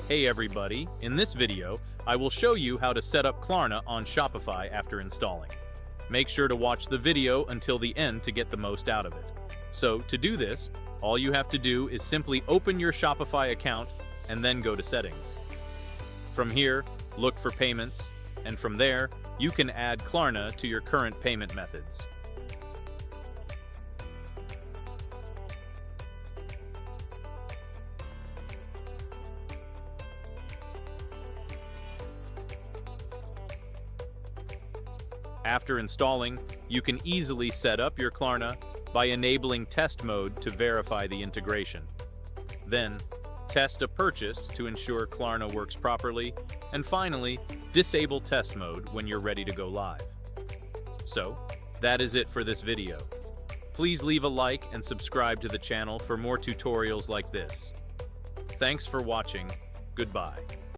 Hey everybody, in this video, I will show you how to set up Klarna on Shopify after installing. Make sure to watch the video until the end to get the most out of it. So to do this, all you have to do is simply open your Shopify account and then go to Settings. From here, look for Payments, and from there, you can add Klarna to your current payment methods. After installing, you can easily set up your Klarna by enabling test mode to verify the integration. Then, test a purchase to ensure Klarna works properly, and finally, disable test mode when you're ready to go live. So, that is it for this video. Please leave a like and subscribe to the channel for more tutorials like this. Thanks for watching. Goodbye.